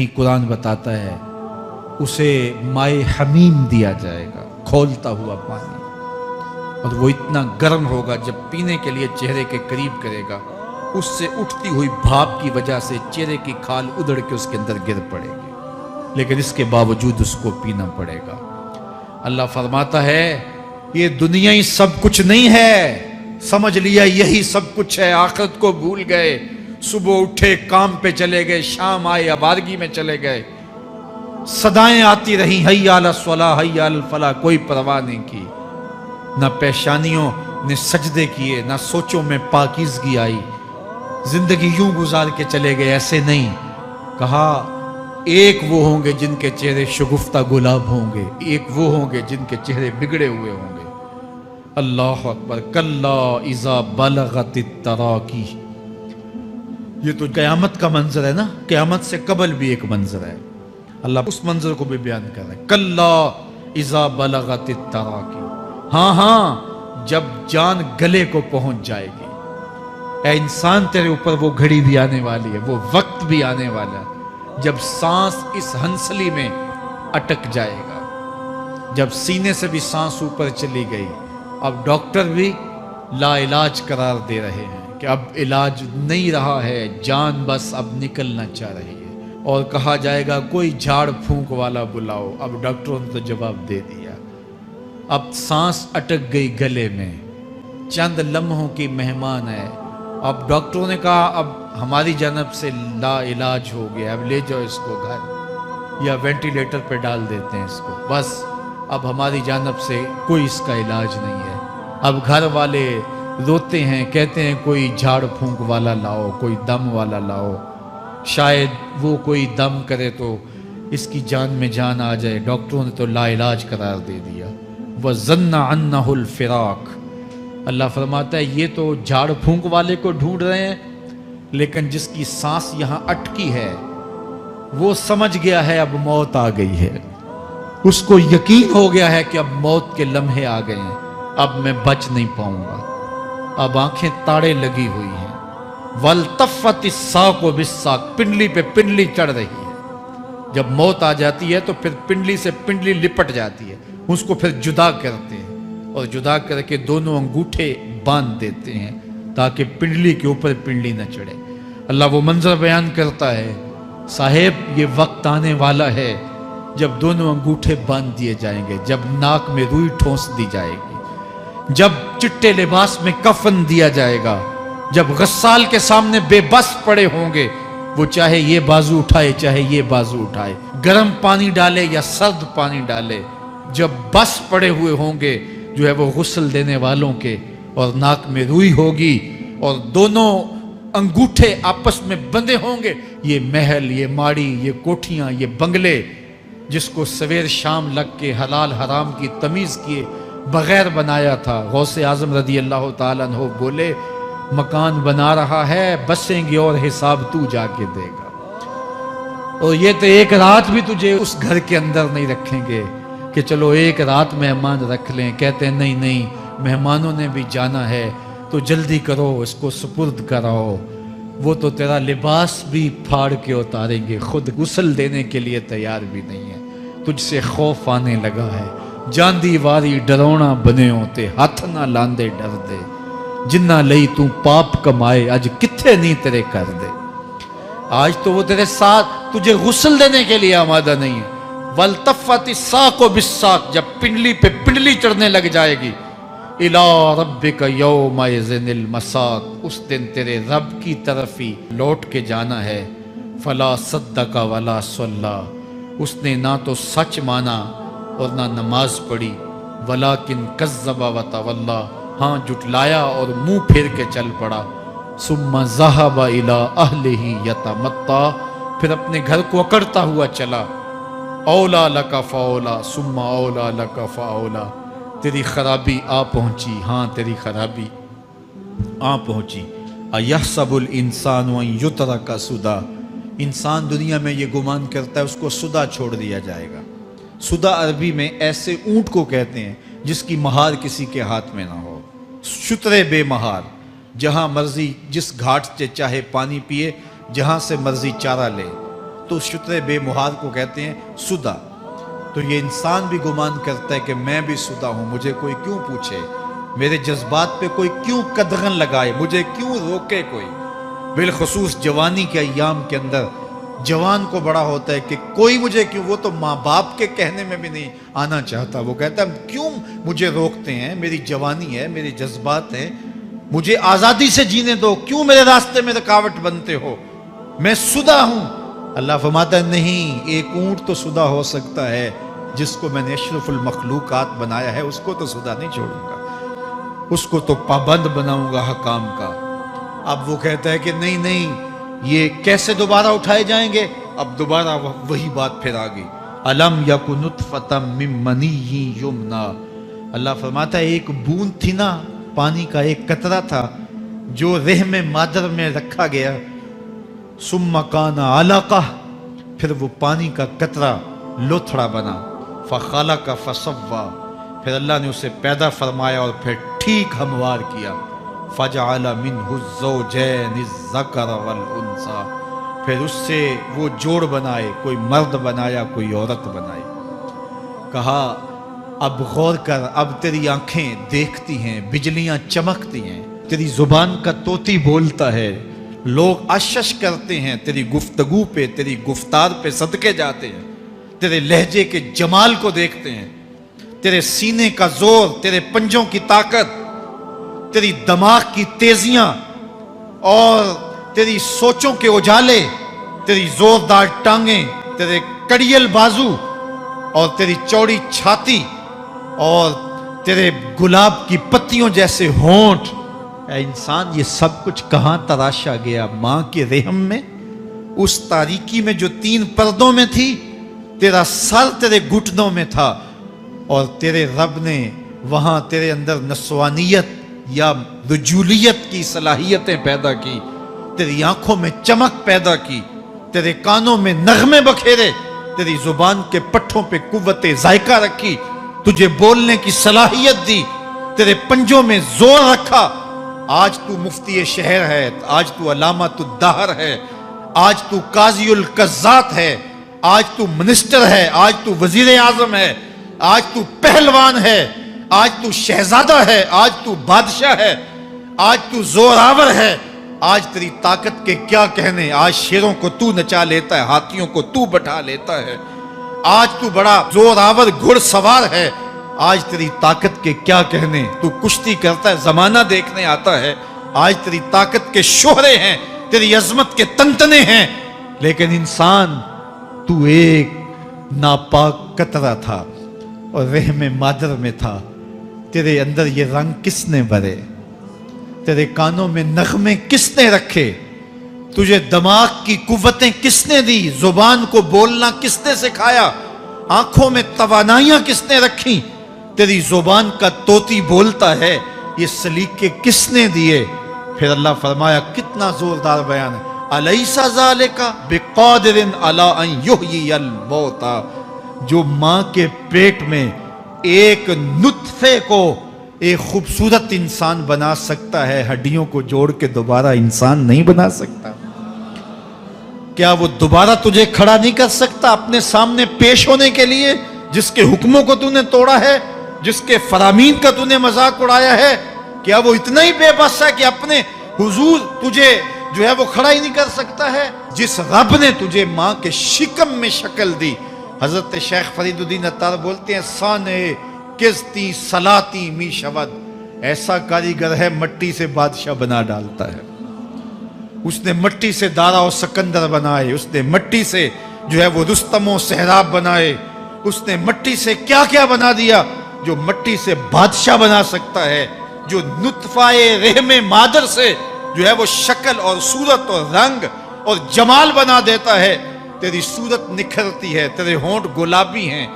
ही कुरान बताता है उसे माए हमीम दिया जाएगा, खौलता हुआ पानी, और वो इतना गर्म होगा जब पीने के लिए चेहरे के करीब करेगा, उससे उठती हुई भाप की वजह से चेहरे की खाल उधड़ के उसके अंदर गिर पड़ेगी, लेकिन इसके बावजूद उसको पीना पड़ेगा। अल्लाह फरमाता है ये दुनिया ही सब कुछ नहीं है, समझ लिया यही सब कुछ है, आखिरत को भूल गए, सुबह उठे काम पे चले गए, शाम आए आबादगी में चले गए, सदाएं आती रही हय्या अला स्वला हय्या अल फला, कोई परवाह नहीं की, ना पेशानियों ने सजदे किए, ना सोचों में पाकीज़गी आई, जिंदगी यूं गुजार के चले गए। ऐसे नहीं, कहा एक वो होंगे जिनके चेहरे शगुफ्ता गुलाब होंगे, एक वो होंगे जिनके चेहरे बिगड़े हुए होंगे। अल्लाह अकबर। कल्ला इज़ा बलगतित तराकी, ये तो क़यामत का मंजर है ना, क़यामत से कबल भी एक मंजर है, अल्लाह उस मंजर को भी बयान कर रहा है। कल्ला इज़ा बलगतित तराकी, हाँ हाँ जब जान गले को पहुंच जाएगी। ऐ इंसान तेरे ऊपर वो घड़ी भी आने वाली है, वो वक्त भी आने वाला है जब सांस इस हंसली में अटक जाएगा, जब सीने से भी सांस ऊपर चली गई। अब डॉक्टर भी लाइलाज करार दे रहे हैं कि अब इलाज नहीं रहा है, जान बस अब निकलना चाह रही है, और कहा जाएगा कोई झाड़ फूंक वाला बुलाओ। अब डॉक्टरों ने तो जवाब दे दिया, अब सांस अटक गई गले में, चंद लम्हों की मेहमान है। अब डॉक्टरों ने कहा अब हमारी जानब से ला इलाज हो गया, अब ले जाओ इसको घर या वेंटिलेटर पे डाल देते हैं इसको, बस अब हमारी जानब से कोई इसका इलाज नहीं है। अब घर वाले रोते हैं, कहते हैं कोई झाड़ फूंक वाला लाओ, कोई दम वाला लाओ, शायद वो कोई दम करे तो इसकी जान में जान आ जाए। डॉक्टरों ने तो ला इलाज करार दे दिया। वज़न्ना अन्नहुल फिराक, अल्लाह फरमाता है ये तो झाड़ फूंक वाले को ढूंढ रहे हैं, लेकिन जिसकी सांस यहाँ अटकी है वो समझ गया है अब मौत आ गई है, उसको यकीन हो गया है कि अब मौत के लम्हे आ गए हैं, अब मैं बच नहीं पाऊंगा। अब आंखें ताड़े लगी हुई हैं। वल्तफ़तिस साक़ु बिस्साक़, पिंडली पे पिंडली चढ़ रही है। जब मौत आ जाती है तो फिर पिंडली से पिंडली लिपट जाती है, उसको फिर जुदा करते हैं और जुदा करके दोनों अंगूठे बांध देते हैं ताकि पिंडली के ऊपर पिंडली न चढ़े। अल्लाह वो मंजर बयान करता है, साहेब ये वक्त आने वाला है जब दोनों अंगूठे बांध दिए जाएंगे, जब नाक में रुई ठोंस दी जाएगी, जब चिट्टे लिबास में कफन दिया जाएगा, जब गस्साल के सामने बेबस पड़े होंगे, वो चाहे ये बाजू उठाए चाहे ये बाजू उठाए, गर्म पानी डाले या सर्द पानी डाले, जब बस पड़े हुए होंगे जो है वो गुस्ल देने वालों के, और नाक में रुई होगी और दोनों अंगूठे आपस में बंधे होंगे। ये महल, ये माड़ी, ये कोठियां, ये बंगले जिसको सवेर शाम लग के हलाल हराम की तमीज़ किए बगैर बनाया था। गौसे आज़म रदी अल्लाह ताला अन्हु बोले मकान बना रहा है, बसेंगे और हिसाब तू जाके देगा, और ये तो एक रात भी तुझे उस घर के अंदर नहीं रखेंगे कि चलो एक रात मेहमान रख लें। कहते हैं नहीं नहीं, मेहमानों ने भी जाना है तो जल्दी करो, इसको सुपुर्द कराओ। वो तो तेरा लिबास भी फाड़ के उतारेंगे, खुद गुस्ल देने के लिए तैयार भी नहीं है। तुझसे खौफ आने लगा है, जांदी वारी डरौना बने होते, हाथ ना लांदे डर दे, जिन्ना लई तू पाप कमाए अज किथे नहीं तेरे कर दे। आज तो वो तेरे साथ तुझे गुस्ल देने के लिए आमादा नहीं है। वल्तफ़तिस साक़ु बिस्साक़, जब पिंडली पे पिंडली चढ़ने लग जाएगी, इला रब्बिका यौमइज़िनिल मसाक़, उस दिन तेरे रब की तरफ ही लौट के जाना है। फला सद्दक़ वला सल्ला, उसने ना तो सच माना और ना नमाज पढ़ी। वलाकिन कज़्ज़ब व तवल्ला, हाँ जुटलाया और मुंह फेर के चल पड़ा। सुम्मा ज़हब इला अहलिही यतमत्ता, फिर अपने घर को अकड़ता हुआ चला। औला लका फ़औला सुम्मा औला लका फ़औला, तेरी खराबी आ पहुंची, हाँ तेरी खराबी आ पहुंची। अयहसबुल इंसान व युतरका सुदा, इंसान दुनिया में ये गुमान करता है उसको सुदा छोड़ दिया जाएगा। सुदा अरबी में ऐसे ऊंट को कहते हैं जिसकी महार किसी के हाथ में ना हो, शुतरे बेमहार, जहां मर्जी जिस घाट से चाहे पानी पिए, जहां से मर्जी चारा ले। तो शुत्रे बेमुहार को कहते हैं सुदा। तो ये इंसान भी गुमान करता है कि मैं भी सुदा हूं, मुझे कोई क्यों पूछे, मेरे जज्बात पे कोई क्यों कदगन लगाए, मुझे क्यों रोके कोई। बिलखसूस जवानी के अय्याम के अंदर जवान को बड़ा होता है कि कोई मुझे क्यों, वो तो माँ बाप के कहने में भी नहीं आना चाहता, वो कहता है क्यों मुझे रोकते हैं, मेरी जवानी है, मेरे जज्बात हैं, मुझे आज़ादी से जीने दो, क्यों मेरे रास्ते में रुकावट बनते हो, मैं सुदा हूं। अल्लाह फरमाता है नहीं, एक ऊंट तो सुदा हो सकता है, जिसको मैंने अशरफुल मखलूकात बनाया है उसको तो सुदा नहीं छोड़ूंगा, उसको तो पाबंद बनाऊंगा हकाम का। अब वो कहता है कि नहीं नहीं, ये कैसे दोबारा उठाए जाएंगे। अब दोबारा वही बात फिर आ गई, अलम यकु नुतफतम मिन मनीय्यि युमना। अल्लाह फरमाता है एक बूंद थी ना, पानी का एक कतरा था जो रहम मादर में रखा गया, सुम्मा काना अलका, फिर वो पानी का कतरा लोथड़ा बना, फखलका फसव्वा, फिर अल्लाह ने उसे पैदा फरमाया और फिर ठीक हमवार किया, फजअल मिन्हु ज़ौजैनि ज़कर वल उन्सा, फिर उससे वो जोड़ बनाए, कोई मर्द बनाया कोई औरत बनाई। कहा अब गौर कर, अब तेरी आंखें देखती हैं, बिजलियां चमकती हैं, तेरी जुबान का तोती बोलता है, लोग आश्चर्य करते हैं तेरी गुफ्तगू पे, तेरी गुफ्तार पे सदके जाते हैं, तेरे लहजे के जमाल को देखते हैं, तेरे सीने का जोर, तेरे पंजों की ताकत, तेरी दिमाग की तेजियां और तेरी सोचों के उजाले, तेरी जोरदार टांगें, तेरे कड़ियल बाजू और तेरी चौड़ी छाती और तेरे गुलाब की पत्तियों जैसे होंठ। ऐ इंसान, ये सब कुछ कहां तराशा गया? मां के रहम में, उस तारीकी में जो 3 पर्दों में थी। तेरा सर तेरे घुटनों में था और तेरे रब ने वहां तेरे अंदर नस्वानियत या रजूलियत की सलाहियतें पैदा की, तेरी आंखों में चमक पैदा की, तेरे कानों में नगमे बखेरे, तेरी जुबान के पट्ठों पे कुव्वते जायका रखी, तुझे बोलने की सलाहियत दी, तेरे पंजों में जोर रखा। आज तू मुफ्ती शहर है, आज तू अलामतुद्दहर है, आज तू काज़ीउल कज़्ज़ात है, आज तू मिनिस्टर है, आज तू वजीर आजम है, आज तू पहलवान है, आज तू शहजादा है, आज तू बादशाह है, आज तू जोरावर है, आज तेरी ताकत के क्या कहने। आज शेरों को तू नचा लेता है, हाथियों को तू बैठा लेता है, आज तू बड़ा जोरावर घुड़सवार है, आज तेरी ताकत के क्या कहने। तू कुश्ती करता है, जमाना देखने आता है, आज तेरी ताकत के शोहरे हैं, तेरी अजमत के तंतने हैं। लेकिन इंसान, तू एक नापाक कतरा था और रहम मादर में था। तेरे अंदर ये रंग किसने भरे? तेरे कानों में नगमे किसने रखे? तुझे दिमाग की कुव्वतें किसने दी? जुबान को बोलना किसने सिखाया? आंखों में तवानाइयां किसने रखी? तेरी जुबान का तोती बोलता है, ये सलीके किसने दिए? फिर अल्लाह फरमाया, कितना जोरदार बयान है, अलैसा ज़ालिका बिक़ादिरिन अला अन युहयियल मौता। जो मां के पेट में एक नुत्फे को एक खूबसूरत इंसान बना सकता है, हड्डियों को जोड़ के दोबारा इंसान नहीं बना सकता? क्या वो दोबारा तुझे खड़ा नहीं कर सकता अपने सामने पेश होने के लिए? जिसके हुक्मों को तूने तोड़ा है, जिसके फरामीन का तूने मजाक उड़ाया है, क्या वो इतना ही बेबस है कि अपने हुजूर तुझे जो है वो खड़ा ही नहीं कर सकता है? जिस रब ने तुझे मां के शिकम में शक्ल दी, हजरत शेख फरीदुद्दीन अत्तार बोलते हैं, साने किस्ती सलाती मी शवद, ऐसा कारीगर है मट्टी से बादशाह बना डालता है। उसने मट्टी से दारा और सिकंदर बनाए, उसने मट्टी से जो है वो रुस्तम और सहराब बनाए, उसने मट्टी से क्या क्या बना दिया जो मट्टी से बादशाह बना सकता है। जो नुत्फाए रहमे मादर से जो है वो शक्ल और सूरत और रंग और जमाल बना देता है। तेरी सूरत निखरती है, तेरे होंठ गुलाबी हैं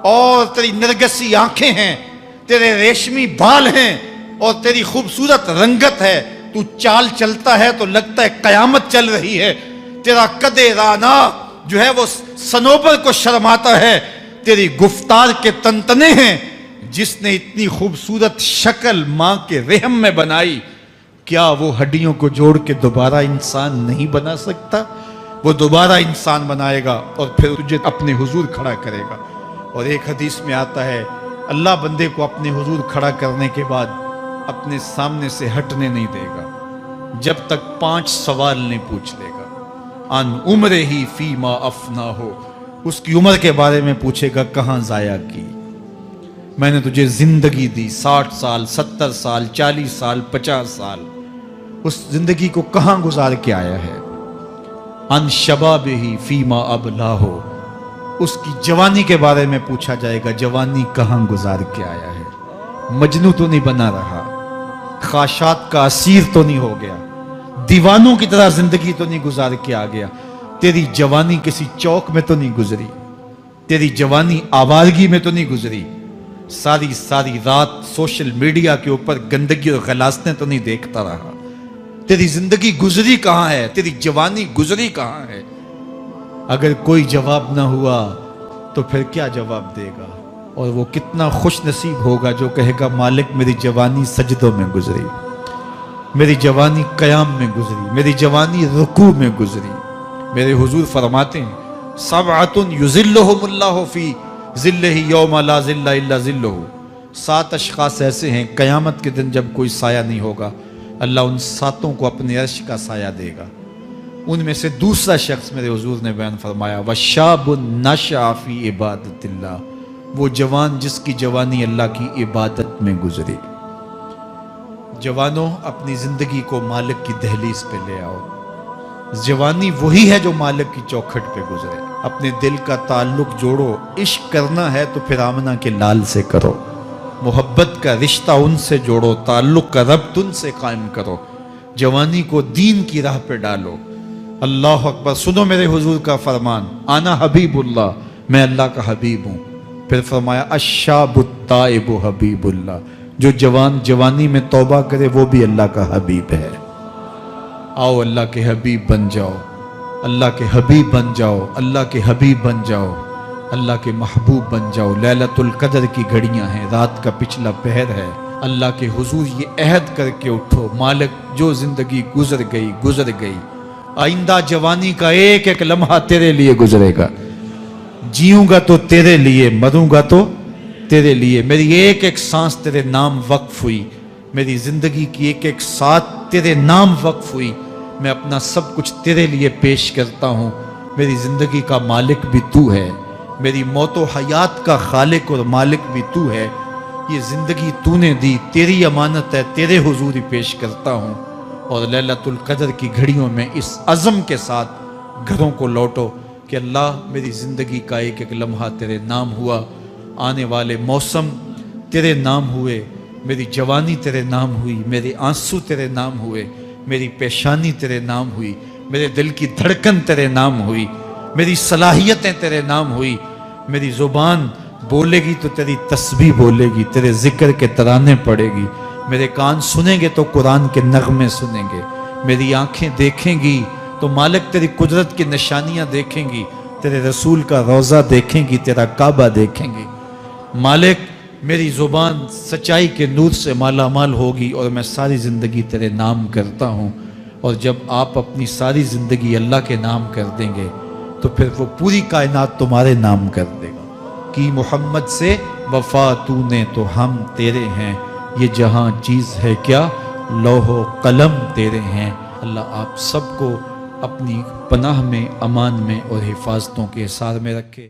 और तेरी नरगसी आंखें हैं, तेरे रेशमी बाल हैं और तेरी खूबसूरत रंगत है। तू चाल चलता है तो लगता है कयामत चल रही है। तेरा कदे राना जो है वो सनोबर को शर्माता है। तेरी गुफ्तार के तंतने हैं। जिसने इतनी खूबसूरत शक्ल मां के रहम में बनाई, क्या वो हड्डियों को जोड़ के दोबारा इंसान नहीं बना सकता? وہ دوبارہ انسان بنائے گا اور پھر تجھے اپنے حضور کھڑا کرے گا۔ اور ایک حدیث میں آتا ہے اللہ بندے کو اپنے حضور کھڑا کرنے کے بعد اپنے سامنے سے ہٹنے نہیں دے گا جب تک 5 سوال نہیں پوچھ لے گا۔ ان عمر ہی فیما افنا ہو، اس کی عمر کے بارے میں پوچھے گا کہاں ضائع کی، میں نے تجھے زندگی دی 60 سال 70 سال 40 سال 50 سال، اس زندگی کو کہاں گزار کے آیا ہے۔ ان شباب ہی فیما ابلا ہو، اس کی جوانی کے بارے میں پوچھا جائے گا جوانی کہاں گزار کے آیا ہے، مجنوں تو نہیں بنا رہا، خواہشات کا اسیر تو نہیں ہو گیا، دیوانوں کی طرح زندگی تو نہیں گزار کے آ گیا، تیری جوانی کسی چوک میں تو نہیں گزری، تیری جوانی آوارگی میں تو نہیں گزری، ساری رات سوشل میڈیا کے اوپر گندگی اور غلاستیں تو نہیں دیکھتا رہا، تیری زندگی گزری کہاں ہے، تیری جوانی گزری کہاں ہے۔ اگر کوئی جواب نہ ہوا تو پھر کیا جواب دے گا، اور وہ کتنا خوش نصیب ہوگا جو کہے گا مالک میری جوانی سجدوں میں گزری، میری جوانی قیام میں گزری، میری جوانی رکوع میں گزری۔ میرے حضور فرماتے ہیں سبعۃ یظلھم اللہ فی ظلہ یوم لا ظل الا ظلہ، 7 اشخاص ایسے ہیں قیامت کے دن جب کوئی سایہ نہیں ہوگا اللہ ان 7 کو اپنے عرش کا سایہ دے گا۔ ان میں سے دوسرا شخص میرے حضور نے بیان فرمایا وشاب نشأ فی عبادت اللہ، وہ جوان جس کی جوانی اللہ کی عبادت میں گزری۔ جوانوں اپنی زندگی کو مالک کی دہلیز پہ لے آؤ، جوانی وہی ہے جو مالک کی چوکھٹ پہ گزرے۔ اپنے دل کا تعلق جوڑو، عشق کرنا ہے تو پھر آمنہ کے لال سے کرو، محبت کا رشتہ ان سے جوڑو، تعلق کا ربط ان سے قائم کرو، جوانی کو دین کی راہ پہ ڈالو۔ اللہ اکبر، سنو میرے حضور کا فرمان انا حبیب اللہ، میں اللہ کا حبیب ہوں۔ پھر فرمایا الشاب التائب حبیب اللہ، جو جوان جوانی میں توبہ کرے وہ بھی اللہ کا حبیب ہے۔ آؤ اللہ کے حبیب بن جاؤ، اللہ کے حبیب بن جاؤ، اللہ کے حبیب بن جاؤ، اللہ کے محبوب بن جاؤ۔ لیلۃ القدر کی گھڑیاں ہیں، رات کا پچھلا پہر ہے، اللہ کے حضور یہ عہد کر کے اٹھو مالک جو زندگی گزر گئی، آئندہ جوانی کا ایک ایک لمحہ تیرے لیے گزرے گا، جیوں گا تو تیرے لیے، مروں گا تو تیرے لیے، میری ایک ایک سانس تیرے نام وقف ہوئی، میری زندگی کی ایک ایک ساتھ تیرے نام وقف ہوئی، میں اپنا سب کچھ تیرے لیے پیش کرتا ہوں۔ میری زندگی کا مالک بھی تو ہے، میری موت و حیات کا خالق اور مالک بھی تو ہے، یہ زندگی تو نے دی، تیری امانت ہے، تیرے حضور ہی پیش کرتا ہوں۔ اور لیلۃ القدر کی گھڑیوں میں اس عزم کے ساتھ گھروں کو لوٹو کہ اللہ میری زندگی کا ایک ایک لمحہ تیرے نام ہوا، آنے والے موسم تیرے نام ہوئے، میری جوانی تیرے نام ہوئی، میرے آنسو تیرے نام ہوئے، میری پیشانی تیرے نام ہوئی، میرے دل کی دھڑکن تیرے نام ہوئی، میری صلاحیتیں تیرے نام ہوئی، میری زبان بولے گی تو تیری تسبیح بولے گی، تیرے ذکر کے ترانے پڑے گی، میرے کان سنیں گے تو قرآن کے نغمے سنیں گے، میری آنکھیں دیکھیں گی تو مالک تیری قدرت کی نشانیاں دیکھیں گی، تیرے رسول کا روضہ دیکھیں گی، تیرا کعبہ دیکھیں گی۔ مالک میری زبان سچائی کے نور سے مالا مال ہوگی اور میں ساری زندگی تیرے نام کرتا ہوں۔ اور جب آپ اپنی ساری زندگی اللہ کے نام کر دیں گے تو پھر وہ پوری کائنات تمہارے نام کر دے گا۔ کہ محمد سے وفا تو نے تو ہم تیرے ہیں، یہ جہاں چیز ہے کیا لوح و قلم تیرے ہیں۔ اللہ آپ سب کو اپنی پناہ میں، امان میں اور حفاظتوں کے حصار میں رکھے۔